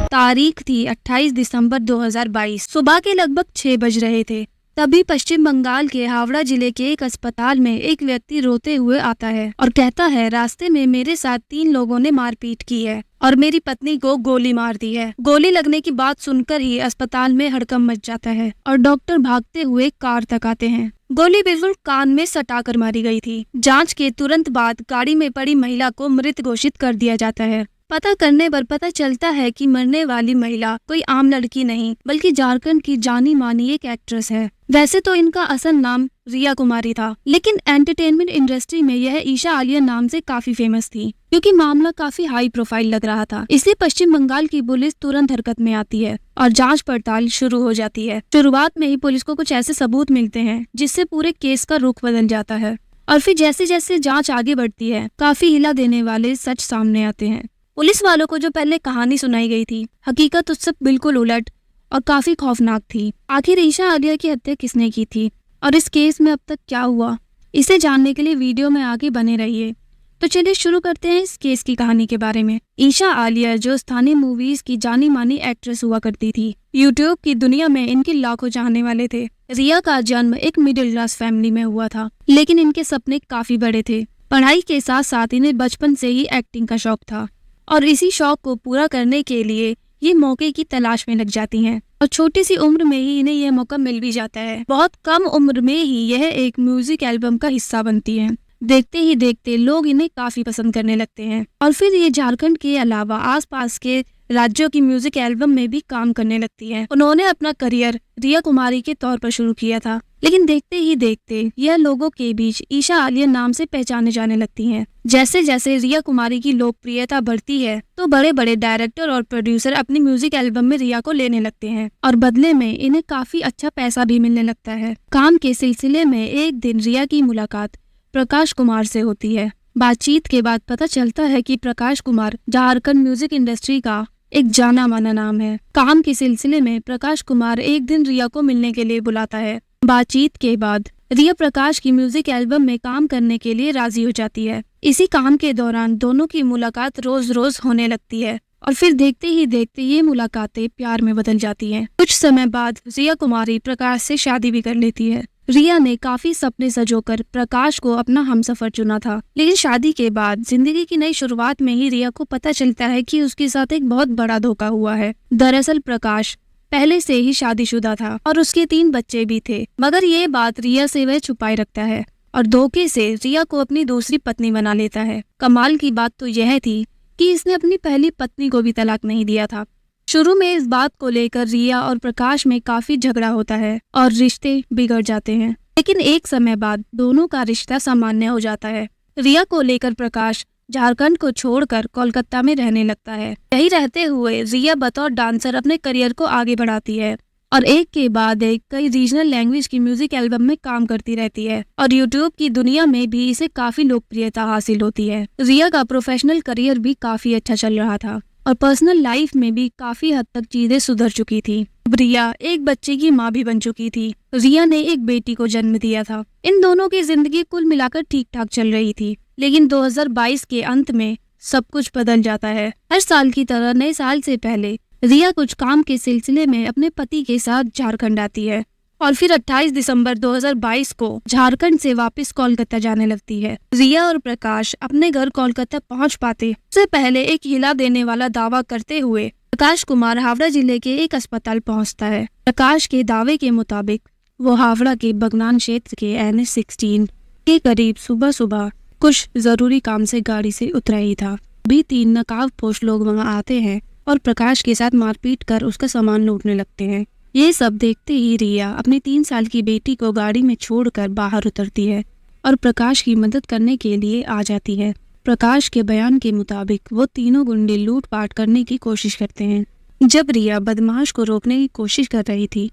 तारीख थी 28 दिसंबर 2022। सुबह के लगभग 6 बज रहे थे। तभी पश्चिम बंगाल के हावड़ा जिले के एक अस्पताल में एक व्यक्ति रोते हुए आता है और कहता है, रास्ते में मेरे साथ 3 लोगों ने मारपीट की है और मेरी पत्नी को गोली मार दी है। गोली लगने की बात सुनकर ही अस्पताल में हड़कंप मच जाता है और डॉक्टर भागते हुए कार तक आते हैं। गोली बिल्कुल कान में सटाकर मारी गई थी। जांच के तुरंत बाद गाड़ी में पड़ी महिला को मृत घोषित कर दिया जाता है। पता करने पर पता चलता है कि मरने वाली महिला कोई आम लड़की नहीं बल्कि झारखंड की जानी मानी एक एक्ट्रेस है। वैसे तो इनका असल नाम रिया कुमारी था, लेकिन एंटरटेनमेंट इंडस्ट्री में यह ईशा आलिया नाम से काफी फेमस थी। क्योंकि मामला काफी हाई प्रोफाइल लग रहा था, इसलिए पश्चिम बंगाल की पुलिस तुरंत हरकत में आती है और जांच पड़ताल शुरू हो जाती है। शुरुआत में ही पुलिस को कुछ ऐसे सबूत मिलते हैं जिससे पूरे केस का रुख बदल जाता है और फिर जैसे जैसे जांच आगे बढ़ती है, काफी हिला देने वाले सच सामने आते हैं। पुलिस वालों को जो पहले कहानी सुनाई गई थी, हकीकत उससे बिल्कुल उलट और काफी खौफनाक थी। आखिर ईशा आलिया की हत्या किसने की थी और इस केस में अब तक क्या हुआ, इसे जानने के लिए वीडियो में आगे बने रहिए। तो चलिए शुरू करते हैं इस केस की कहानी के बारे में। ईशा आलिया जो स्थानीय मूवीज की जानी मानी एक्ट्रेस हुआ करती थी, यूट्यूब की दुनिया में इनके लाखों चाहने वाले थे। रिया का जन्म एक मिडिल क्लास फैमिली में हुआ था, लेकिन इनके सपने काफी बड़े थे। पढ़ाई के साथ साथ इन्हें बचपन से ही एक्टिंग का शौक था और इसी शौक को पूरा करने के लिए ये मौके की तलाश में लग जाती हैं और छोटी सी उम्र में ही इन्हें यह मौका मिल भी जाता है। बहुत कम उम्र में ही यह एक म्यूजिक एल्बम का हिस्सा बनती है। देखते ही देखते लोग इन्हें काफी पसंद करने लगते हैं और फिर ये झारखंड के अलावा आसपास के राज्यों की म्यूजिक एल्बम में भी काम करने लगती है। उन्होंने अपना करियर रिया कुमारी के तौर पर शुरू किया था, लेकिन देखते ही देखते यह लोगों के बीच ईशा आलिया नाम से पहचाने जाने लगती हैं। जैसे जैसे रिया कुमारी की लोकप्रियता बढ़ती है तो बड़े बड़े डायरेक्टर और प्रोड्यूसर अपनी म्यूजिक एल्बम में रिया को लेने लगते हैं और बदले में इन्हें काफी अच्छा पैसा भी मिलने लगता है। काम के सिलसिले में एक दिन रिया की मुलाकात प्रकाश कुमार से होती है। बातचीत के बाद पता चलता है कि प्रकाश कुमार झारखंड म्यूजिक इंडस्ट्री का एक जाना माना नाम है। काम के सिलसिले में प्रकाश कुमार एक दिन रिया को मिलने के लिए बुलाता है। बातचीत के बाद रिया प्रकाश की म्यूजिक एल्बम में काम करने के लिए राजी हो जाती है। इसी काम के दौरान दोनों की मुलाकात रोज रोज होने लगती है और फिर देखते ही देखते ये मुलाकातें प्यार में बदल जाती हैं। कुछ समय बाद रिया कुमारी प्रकाश से शादी भी कर लेती है। रिया ने काफी सपने सजोकर प्रकाश को अपना हमसफर चुना था, लेकिन शादी के बाद जिंदगी की नई शुरुआत में ही रिया को पता चलता है कि उसके साथ एक बहुत बड़ा धोखा हुआ है। दरअसल प्रकाश पहले से ही शादीशुदा था और उसके 3 बच्चे भी थे, मगर ये बात रिया से वह छुपाए रखता है और धोखे से रिया को अपनी दूसरी पत्नी बना लेता है। कमाल की बात तो यह थी कि इसने अपनी पहली पत्नी को भी तलाक नहीं दिया था। शुरू में इस बात को लेकर रिया और प्रकाश में काफी झगड़ा होता है और रिश्ते बिगड़ जाते हैं, लेकिन एक समय बाद दोनों का रिश्ता सामान्य हो जाता है। रिया को लेकर प्रकाश झारखंड को छोड़कर कोलकाता में रहने लगता है। यही रहते हुए रिया बतौर डांसर अपने करियर को आगे बढ़ाती है और एक के बाद एक कई रीजनल लैंग्वेज की म्यूजिक एल्बम में काम करती रहती है और यूट्यूब की दुनिया में भी इसे काफी लोकप्रियता हासिल होती है। रिया का प्रोफेशनल करियर भी काफी अच्छा चल रहा था और पर्सनल लाइफ में भी काफी हद तक चीजें सुधर चुकी थी। रिया एक बच्चे की माँ भी बन चुकी थी। रिया ने एक बेटी को जन्म दिया था। इन दोनों की जिंदगी कुल मिलाकर ठीक ठाक चल रही थी, लेकिन 2022 के अंत में सब कुछ बदल जाता है। हर साल की तरह नए साल से पहले रिया कुछ काम के सिलसिले में अपने पति के साथ झारखंड आती है और फिर 28 दिसंबर 2022 को झारखंड से वापस कोलकाता जाने लगती है। रिया और प्रकाश अपने घर कोलकाता पहुंच पाते उससे पहले एक हिला देने वाला दावा करते हुए प्रकाश कुमार हावड़ा जिले के एक अस्पताल पहुंचता है। प्रकाश के दावे के मुताबिक वो हावड़ा के बगनान क्षेत्र के NH16 के करीब सुबह सुबह कुछ जरूरी काम से गाड़ी से उतरा ही था। अभी 3 नकाबपोश लोग वहां आते हैं और प्रकाश के साथ मारपीट कर उसका सामान लूटने लगते हैं। ये सब देखते ही रिया अपनी 3 साल की बेटी को गाड़ी में छोड़कर बाहर उतरती है और प्रकाश की मदद करने के लिए आ जाती है। प्रकाश के बयान के मुताबिक वो तीनों गुंडे लूटपाट करने की कोशिश करते हैं। जब रिया बदमाश को रोकने की कोशिश कर रही थी,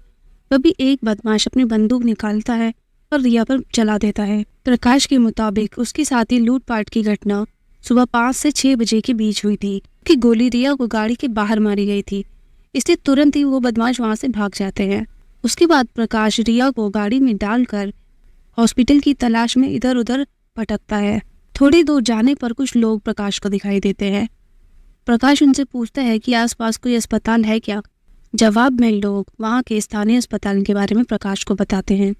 तभी एक बदमाश अपनी बंदूक निकालता है और रिया पर चला देता है। प्रकाश के मुताबिक उसके साथी लूटपाट की घटना सुबह 5 से 6 बजे के बीच हुई थी कि गोली रिया को गाड़ी के बाहर मारी गई थी, इसलिए तुरंत ही वो बदमाश वहां से भाग जाते हैं। उसके बाद प्रकाश रिया को गाड़ी में डालकर हॉस्पिटल की तलाश में इधर उधर भटकता है। थोड़ी दूर जाने पर कुछ लोग प्रकाश को दिखाई देते हैं प्रकाश उनसे पूछता है कि आसपास कोई अस्पताल है क्या। जवाब में लोग वहाँ के स्थानीय अस्पताल के बारे में प्रकाश को बताते हैं।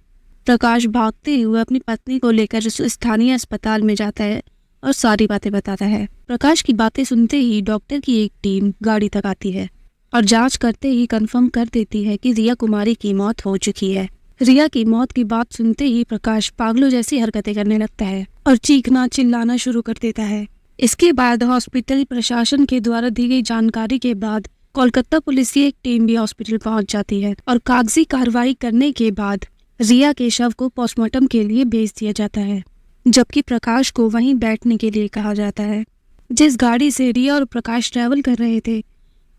प्रकाश भागते हुए अपनी पत्नी को लेकर उस स्थानीय अस्पताल में जाता है और सारी बातें बताता है। प्रकाश की बातें सुनते ही डॉक्टर की एक टीम गाड़ी तक आती है और जांच करते ही कंफर्म कर देती है कि रिया कुमारी की मौत हो चुकी है। रिया की मौत की बात सुनते ही प्रकाश पागलों जैसी हरकतें करने लगता है और चीखना चिल्लाना शुरू कर देता है। इसके बाद हॉस्पिटल प्रशासन के द्वारा दी गई जानकारी के बाद कोलकाता पुलिस की एक टीम भी हॉस्पिटल पहुंच जाती है और कागजी कार्रवाई करने के बाद रिया के शव को पोस्टमार्टम के लिए भेज दिया जाता है, जबकि प्रकाश को वहीं बैठने के लिए कहा जाता है। जिस गाड़ी से रिया और प्रकाश ट्रैवल कर रहे थे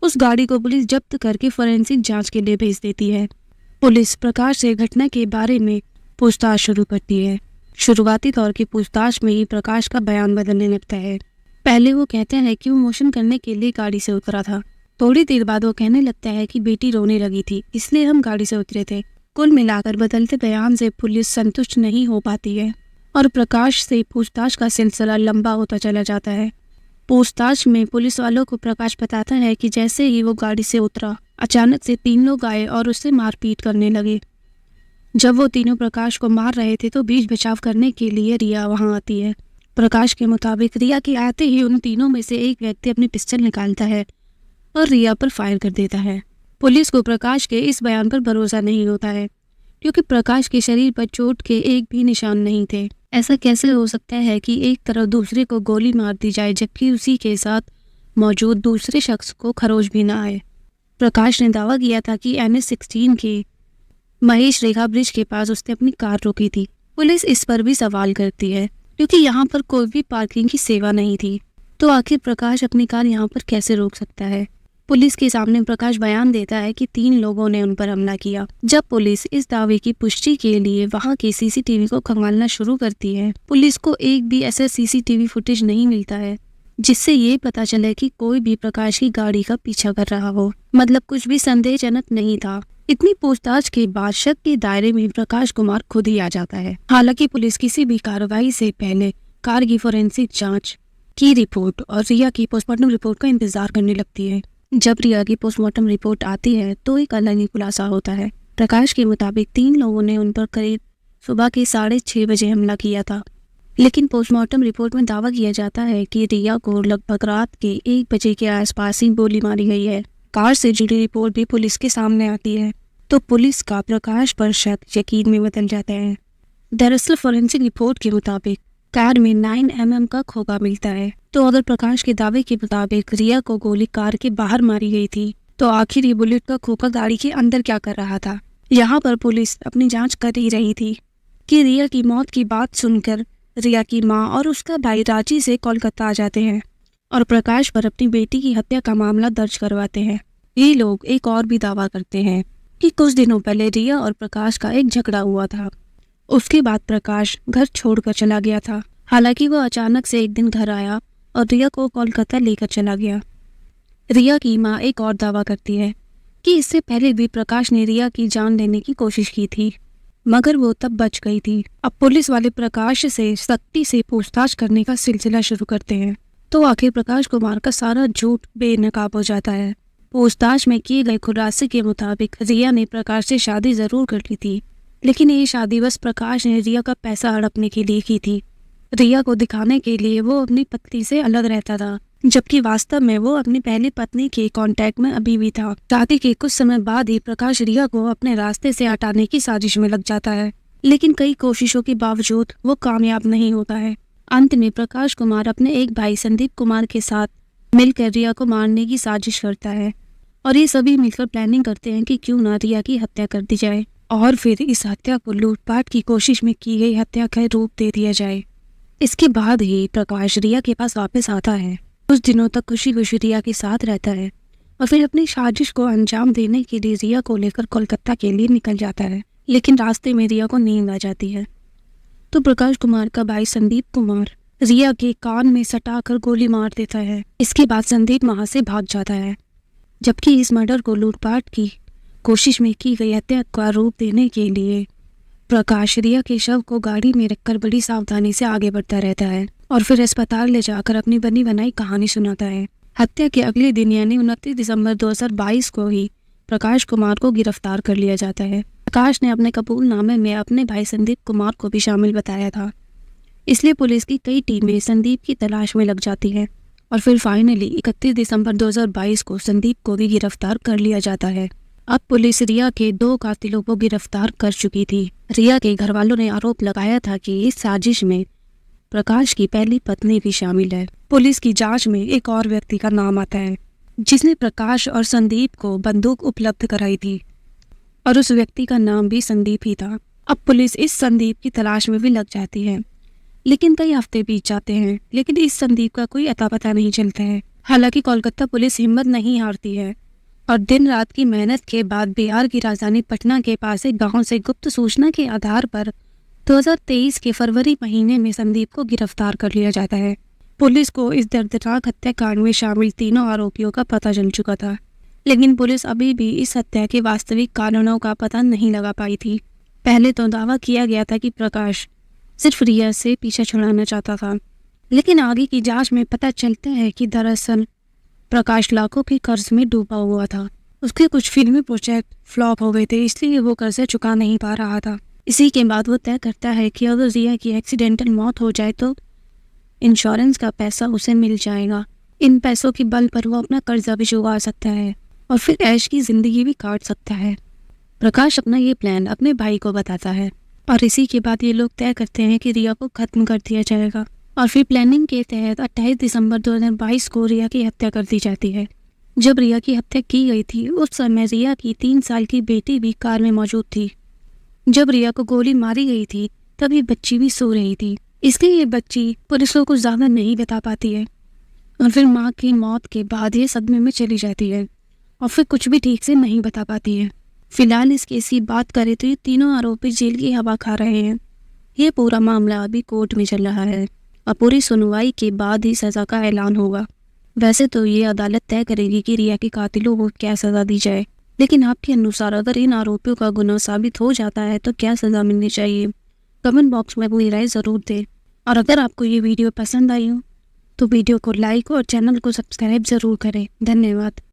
उस गाड़ी को पुलिस जब्त करके फोरेंसिक जांच के लिए भेज देती है। पुलिस प्रकाश से घटना के बारे में पूछताछ शुरू करती है। शुरुआती तौर की पूछताछ में ही प्रकाश का बयान बदलने लगता है। पहले वो कहते हैं कि वो मोशन करने के लिए गाड़ी से उतरा था। थोड़ी देर बाद वो कहने लगता है कि बेटी रोने लगी थी इसलिए हम गाड़ी से उतरे थे। कुल मिलाकर बदलते बयान से पुलिस संतुष्ट नहीं हो पाती है और प्रकाश से पूछताछ का सिलसिला लंबा होता चला जाता है। पूछताछ में पुलिस वालों को प्रकाश बताता है कि जैसे ही वो गाड़ी से उतरा अचानक से 3 लोग आए और उससे मारपीट करने लगे। जब वो तीनों प्रकाश को मार रहे थे तो बीच बचाव करने के लिए रिया वहां आती है। प्रकाश के मुताबिक रिया के आते ही उन तीनों में से एक व्यक्ति अपनी पिस्टल निकालता है और रिया पर फायर कर देता है। पुलिस को प्रकाश के इस बयान पर भरोसा नहीं होता है क्योंकि प्रकाश के शरीर पर चोट के एक भी निशान नहीं थे। ऐसा कैसे हो सकता है कि एक तरफ दूसरे को गोली मार दी जाए जबकि उसी के साथ मौजूद दूसरे शख्स को खरोच भी ना आए। प्रकाश ने दावा किया था कि NH-16 के महेश रेखा ब्रिज के पास उसने अपनी कार रोकी थी। पुलिस इस पर भी सवाल करती है क्योंकि यहाँ पर कोई भी पार्किंग की सेवा नहीं थी, तो आखिर प्रकाश अपनी कार यहाँ पर कैसे रोक सकता है। पुलिस के सामने प्रकाश बयान देता है कि 3 लोगों ने उन पर हमला किया। जब पुलिस इस दावे की पुष्टि के लिए वहां के CCTV को खंगालना शुरू करती है, पुलिस को एक भी ऐसा CCTV फुटेज नहीं मिलता है जिससे ये पता चले कि कोई भी प्रकाश की गाड़ी का पीछा कर रहा हो। मतलब कुछ भी संदेहजनक नहीं था। इतनी पूछताछ के बाद शक के दायरे में प्रकाश कुमार खुद ही आ जाता है। हालांकि पुलिस किसी भी कार्रवाई से पहले कार की फोरेंसिक जाँच की रिपोर्ट और रिया की पोस्टमार्टम रिपोर्ट का इंतजार करने लगती है। जब रिया की पोस्टमार्टम रिपोर्ट आती है तो एक अलग ही खुलासा होता है। प्रकाश के मुताबिक 3 लोगों ने उन पर करीब सुबह के 6:30 बजे हमला किया था, लेकिन पोस्टमार्टम रिपोर्ट में दावा किया जाता है कि रिया को लगभग रात के 1 बजे के आसपास ही गोली मारी गई है। कार से जुड़ी रिपोर्ट भी पुलिस के सामने आती है तो पुलिस का प्रकाश पर शक यकीन में बदल जाता है। दरअसल फोरेंसिक रिपोर्ट के मुताबिक कार में 9 mm का खोखा मिलता है। तो अगर प्रकाश के दावे के मुताबिक रिया को गोली कार के बाहर मारी गई थी तो आखिर ये बुलेट का खोखा गाड़ी के अंदर क्या कर रहा था। यहाँ पर पुलिस अपनी जांच कर ही रही थी कि रिया की मौत की बात सुनकर रिया की मां और उसका भाई रांची से कोलकाता आ जाते हैं और प्रकाश पर अपनी बेटी की हत्या का मामला दर्ज करवाते हैं। ये लोग एक और भी दावा करते हैं कि कुछ दिनों पहले रिया और प्रकाश का एक झगड़ा हुआ था। उसके बाद प्रकाश घर छोड़कर चला गया था। हालांकि वो अचानक से एक दिन घर आया और रिया को कोलकाता लेकर चला गया। रिया की मां एक और दावा करती है कि इससे पहले भी प्रकाश ने रिया की जान लेने की कोशिश की थी मगर वो तब बच गई थी। अब पुलिस वाले प्रकाश से सख्ती से पूछताछ करने का सिलसिला शुरू करते हैं तो आखिर प्रकाश कुमार का सारा झूठ बेनकाब हो जाता है। पूछताछ में किए गए खुलासे के मुताबिक रिया ने प्रकाश से शादी जरूर कर ली थी, लेकिन ये शादी बस प्रकाश ने रिया का पैसा हड़पने के लिए की थी। रिया को दिखाने के लिए वो अपनी पत्नी से अलग रहता था, जबकि वास्तव में वो अपनी पहली पत्नी के कांटेक्ट में अभी भी था। शादी के कुछ समय बाद ही प्रकाश रिया को अपने रास्ते से हटाने की साजिश में लग जाता है, लेकिन कई कोशिशों के बावजूद वो कामयाब नहीं होता है। अंत में प्रकाश कुमार अपने एक भाई संदीप कुमार के साथ मिलकर रिया को मारने की साजिश करता है और ये सभी मिलकर प्लानिंग करते हैं कि क्यों ना रिया की हत्या कर दी जाए और फिर इस हत्या को लूटपाट की कोशिश में की गई हत्या का रूप दे दिया जाए। इसके बाद ही प्रकाश रिया के पास वापस आता है। कुछ दिनों तक खुशी खुशी रिया के साथ रहता है और फिर अपनी साजिश को अंजाम देने के लिए रिया को लेकर कोलकाता के लिए निकल जाता है, लेकिन रास्ते में रिया को नींद आ जाती है तो प्रकाश कुमार का भाई संदीप कुमार रिया के कान में सटाकर गोली मार देता है। इसके बाद संदीप वहां से भाग जाता है, जबकि इस मर्डर को लूटपाट की कोशिश में की गई हत्या का रूप देने के लिए प्रकाश रिया के शव को गाड़ी में रखकर बड़ी सावधानी से आगे बढ़ता रहता है और फिर अस्पताल ले जाकर अपनी बनी बनाई कहानी सुनाता है। हत्या के अगले दिन यानी 29 दिसंबर 2022 को ही प्रकाश कुमार को गिरफ्तार कर लिया जाता है। प्रकाश ने अपने कबूलनामे में अपने भाई संदीप कुमार को भी शामिल बताया था, इसलिए पुलिस की कई टीमें संदीप की तलाश में लग जाती हैं और फिर फाइनली 31 दिसंबर 2022 को संदीप को भी गिरफ्तार कर लिया जाता है। अब पुलिस रिया के 2 कातिलों को गिरफ्तार कर चुकी थी। रिया के घर वालों ने आरोप लगाया था कि इस साजिश में प्रकाश की पहली पत्नी भी शामिल है। पुलिस की जांच में एक और व्यक्ति का नाम आता है जिसने प्रकाश और संदीप को बंदूक उपलब्ध कराई थी और उस व्यक्ति का नाम भी संदीप ही था। अब पुलिस इस संदीप की तलाश में भी लग जाती है, लेकिन कई हफ्ते बीत जाते हैं लेकिन इस संदीप का कोई अता पता नहीं चलता है। हालांकि कोलकाता पुलिस हिम्मत नहीं हारती है और दिन रात की मेहनत के बाद बिहार की राजधानी पटना के पास एक गांव से गुप्त सूचना के आधार पर 2023 के फरवरी महीने में संदीप को गिरफ्तार कर लिया जाता है। पुलिस को इस दर्दनाक हत्याकांड में शामिल तीनों आरोपियों का पता चल चुका था, लेकिन पुलिस अभी भी इस हत्या के वास्तविक कारणों का पता नहीं लगा पाई थी। पहले तो दावा किया गया था कि प्रकाश सिर्फ रिया से पीछा छुड़ाना चाहता था, लेकिन आगे की जांच में पता चलता है कि दरअसल प्रकाश लाखों के कर्ज में डूबा हुआ था। उसके कुछ फिल्मी प्रोजेक्ट फ्लॉप हो गए थे, इसलिए वो कर्ज चुका नहीं पा रहा था। इसी के बाद वो तय करता है कि अगर रिया की एक्सीडेंटल मौत हो जाए तो इंश्योरेंस का पैसा उसे मिल जाएगा। इन पैसों के बल पर वो अपना कर्जा भी चुका सकता है और फिर ऐश की जिंदगी भी काट सकता है। प्रकाश अपना ये प्लान अपने भाई को बताता है और इसी के बाद ये लोग तय करते हैं कि रिया को खत्म कर दिया जाएगा और फिर प्लानिंग के तहत 28 दिसंबर 2022 को रिया की हत्या कर दी जाती है। जब रिया की हत्या की गई थी उस समय रिया की 3 साल की बेटी भी कार में मौजूद थी। जब रिया को गोली मारी गई थी तब ये बच्ची भी सो रही थी, इसलिए ये बच्ची पुलिस को कुछ ज़्यादा नहीं बता पाती है और फिर माँ की मौत के बाद ये सदमे में चली जाती है और फिर कुछ भी ठीक से नहीं बता पाती है। फिलहाल इस केस की बात करें तो ये तीनों आरोपी जेल की हवा खा रहे हैं। ये पूरा मामला अभी कोर्ट में चल रहा है और पूरी सुनवाई के बाद ही सज़ा का ऐलान होगा। वैसे तो ये अदालत तय करेगी कि रिया के कातिलों को क्या सज़ा दी जाए, लेकिन आपके अनुसार अगर इन आरोपियों का गुनाह साबित हो जाता है तो क्या सज़ा मिलनी चाहिए? कमेंट बॉक्स में अपनी राय ज़रूर दें और अगर आपको ये वीडियो पसंद आई हो तो वीडियो को लाइक और चैनल को सब्सक्राइब ज़रूर करें। धन्यवाद।